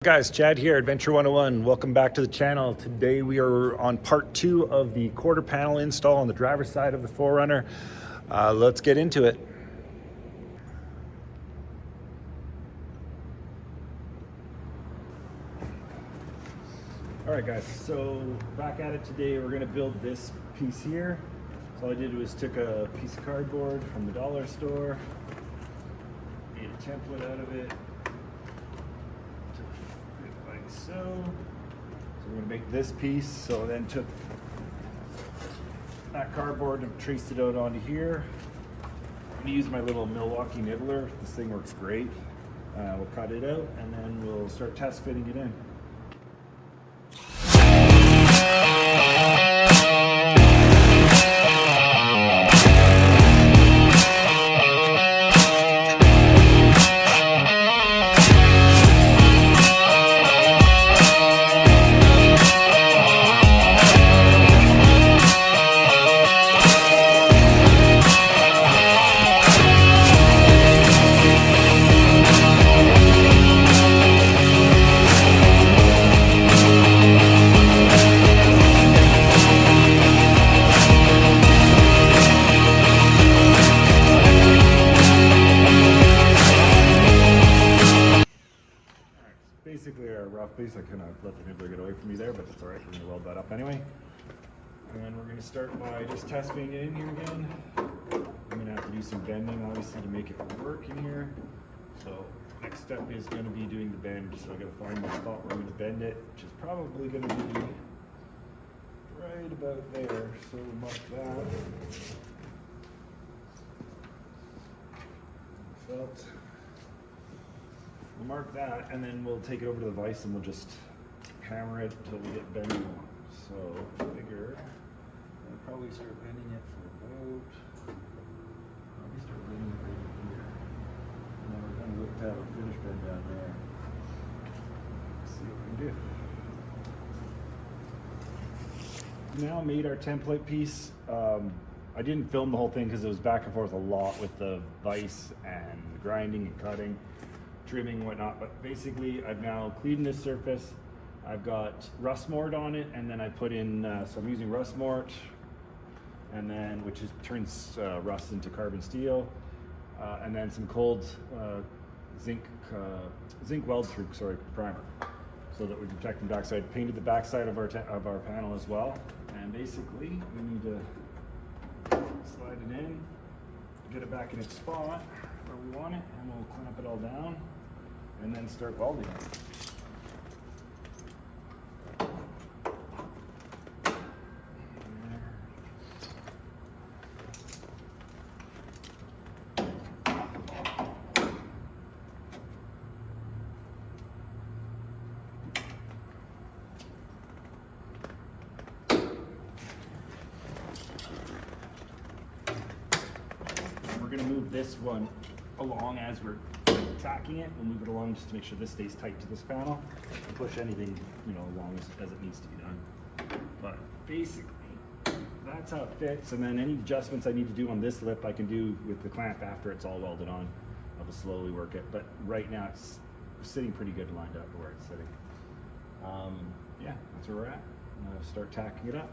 Guys, Chad here, Adventure 101. Welcome back to the channel. Today we are on part 2 of the quarter panel install on the driver's side of the 4Runner. Let's get into it. All right guys, so back at it today. We're gonna build this piece here. So all I did was took a piece of cardboard from the dollar store, made a template out of it. So we're going to make this piece. So then took that cardboard and traced it out onto here. I'm going to use my little Milwaukee nibbler. This thing works great. We'll cut it out and then we'll start test fitting it in. Basically a rough piece. I kind of let the nibbler get away from me there, but that's all right. We're going to weld that up anyway. And then we're going to start by just test fitting it in here again. I'm going to have to do some bending, obviously, to make it work in here. So next step is going to be doing the bend. So I got to find my spot where I'm going to bend it, which is probably going to be right about there. So we'll mark that. Felt. We'll mark that, and then we'll take it over to the vise and we'll just hammer it until we get bending. So I figure I'll probably start bending it for about, probably start bending it right here. And then we're going to look to have a finish bend down there. Let's see what we can do. Now made our template piece. I didn't film the whole thing because it was back and forth a lot with the vise and grinding and cutting, trimming and whatnot, but basically I've now cleaned this surface. I've got rust mort on it, and then I put in, so I'm using rust mort, and then turns rust into carbon steel, and then some cold zinc weld through primer, so that we can protect the backside. Painted the backside of our panel as well, and basically we need to slide it in, get it back in its spot where we want it, and we'll clamp it all down and then start welding it. We're going to move this one along as we're tacking it. We'll move it along just to make sure this stays tight to this panel and push anything, along as it needs to be done. But basically, that's how it fits. And then any adjustments I need to do on this lip, I can do with the clamp after it's all welded on. I'll just slowly work it. But right now, it's sitting pretty good lined up where it's sitting. Yeah, that's where we're at. I'm going to start tacking it up.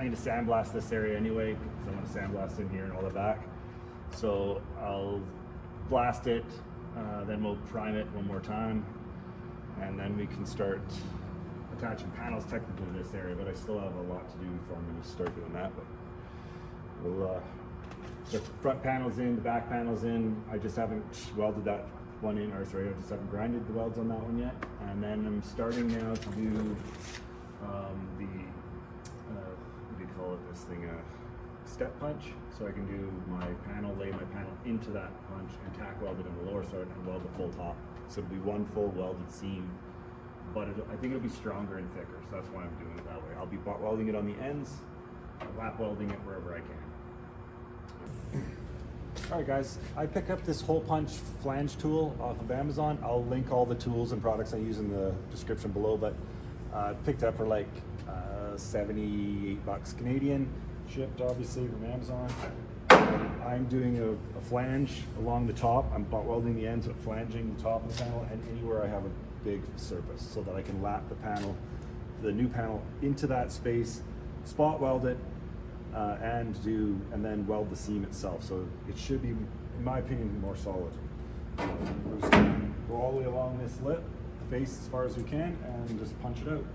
I need to sandblast this area anyway, because I want to sandblast in here and all the back. So I'll blast it, then we'll prime it one more time, and then we can start attaching panels technically to this area, but I still have a lot to do before I'm going to start doing that. But we'll get the front panels in, the back panels in. I just haven't welded that one in, or sorry, I just haven't grinded the welds on that one yet. And then I'm starting now to do the, what do you call it, this thing, step punch. So I can do my panel, lay my panel into that punch and tack weld it on the lower side and weld the full top. So it'll be one full welded seam, but I think it'll be stronger and thicker. So that's why I'm doing it that way. I'll be butt welding it on the ends, lap welding it wherever I can. All right, guys, I picked up this hole punch flange tool off of Amazon. I'll link all the tools and products I use in the description below, but I picked it up for like 78 bucks Canadian, shipped obviously from Amazon. I'm doing a flange along the top. I'm butt welding the ends, but flanging the top of the panel and anywhere I have a big surface so that I can lap the panel, the new panel, into that space, spot weld it, and then weld the seam itself. So it should be, in my opinion, more solid. We're just gonna go all the way along this lip, face as far as we can, and just punch it out.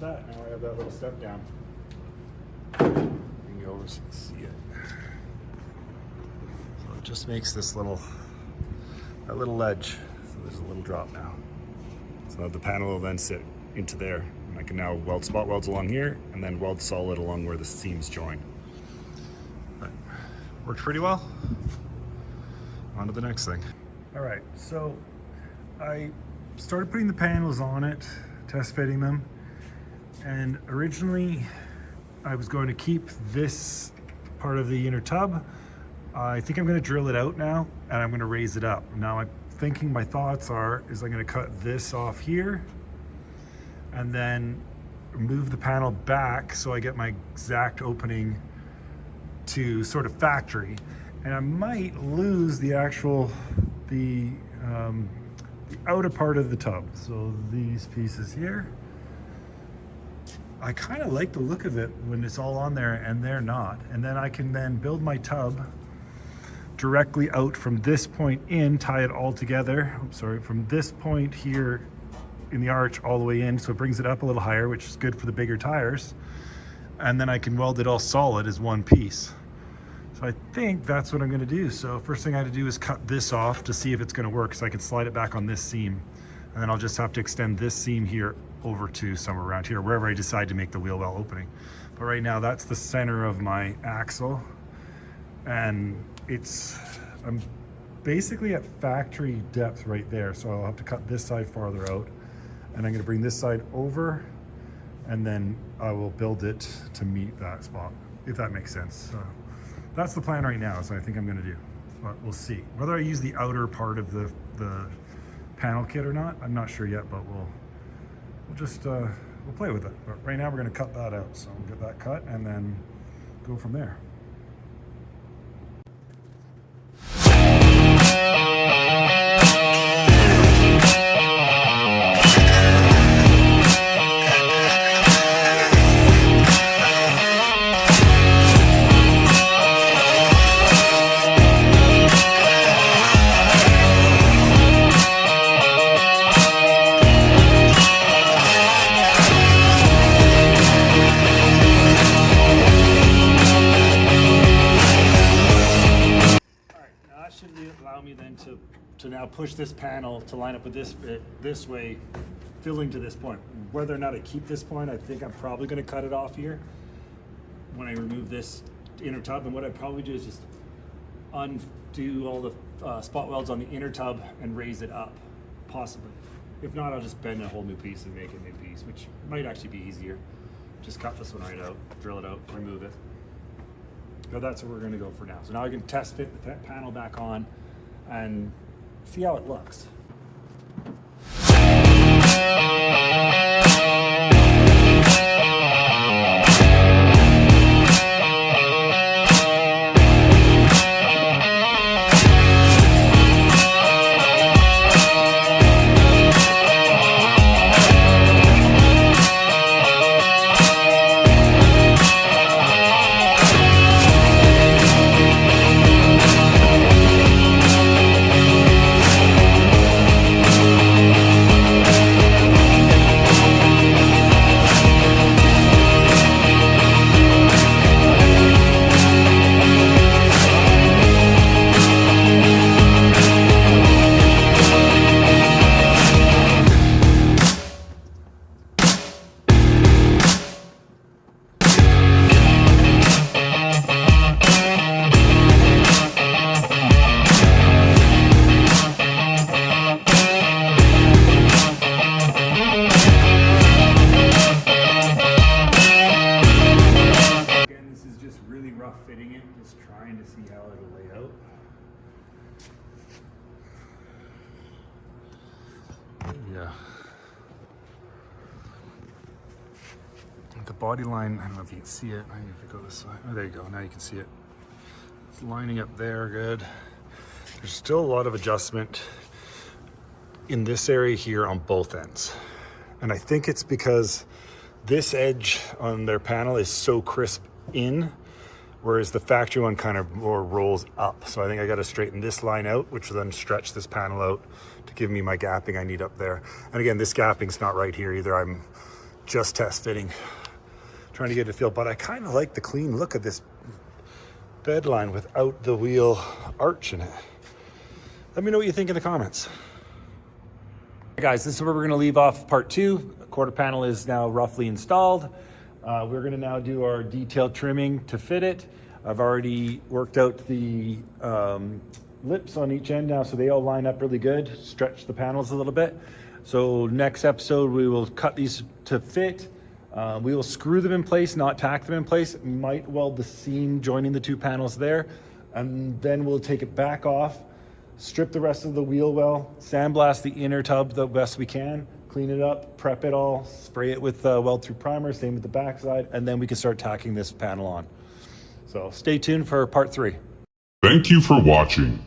That. Now I have that little step down. You can go over so you can see it. So it just makes this little, that little ledge. So there's a little drop now. So the panel will then sit into there. And I can now weld spot welds along here and then weld solid along where the seams join. But worked pretty well. On to the next thing. All right, so I started putting the panels on it, test fitting them. And originally I was going to keep this part of the inner tub. I think I'm going to drill it out now and I'm going to raise it up. Now I'm thinking, my thoughts is I'm going to cut this off here and then move the panel back so I get my exact opening to sort of factory. And I might lose the actual, the outer part of the tub. So these pieces here. I kind of like the look of it when it's all on there and they're not. And then I can then build my tub directly out from this point in, tie it all together. I'm sorry, from this point here in the arch all the way in. So it brings it up a little higher, which is good for the bigger tires. And then I can weld it all solid as one piece. So I think that's what I'm gonna do. So first thing I had to do is cut this off to see if it's gonna work, so I can slide it back on this seam. And then I'll just have to extend this seam here over to somewhere around here, wherever I decide to make the wheel well opening. But right now that's the center of my axle. And I'm basically at factory depth right there. So I'll have to cut this side farther out. And I'm gonna bring this side over and then I will build it to meet that spot, if that makes sense. So that's the plan right now, so I think I'm gonna do, but we'll see. Whether I use the outer part of the panel kit or not, I'm not sure yet, but we'll just, we'll play with it. But right now we're gonna cut that out. So we'll get that cut and then go from there. Allow me then to push this panel to line up with this bit this way, filling to this point. Whether or not I keep this point, I think I'm probably going to cut it off here when I remove this inner tub. And what I probably do is just undo all the spot welds on the inner tub and raise it up, possibly. If not, I'll just bend a whole new piece and make a new piece, which might actually be easier. Just cut this one right out, drill it out, remove it. So that's what we're going to go for now. So now I can test fit the panel back on and see how it looks. Fitting it, just trying to see how it'll lay out. Yeah. The body line, I don't know if you can see it. I need to go this side. Oh, there you go. Now you can see it. It's lining up there good. There's still a lot of adjustment in this area here on both ends. And I think it's because this edge on their panel is so crisp in, whereas the factory one kind of more rolls up. So I think I got to straighten this line out, which will then stretch this panel out to give me my gapping I need up there. And again, this gapping's not right here either. I'm just test fitting, trying to get a feel, but I kind of like the clean look of this bed line without the wheel arch in it. Let me know what you think in the comments. Hey guys, this is where we're going to leave off part 2. The quarter panel is now roughly installed. We're going to now do our detailed trimming to fit it. I've already worked out the lips on each end now, so they all line up really good. Stretch the panels a little bit. So next episode, we will cut these to fit. We will screw them in place, not tack them in place. Might weld the seam joining the two panels there. And then we'll take it back off, strip the rest of the wheel well, sandblast the inner tub the best we can, clean it up, prep it all, spray it with weld through primer, same with the backside, and then we can start tacking this panel on. So stay tuned for part 3. Thank you for watching.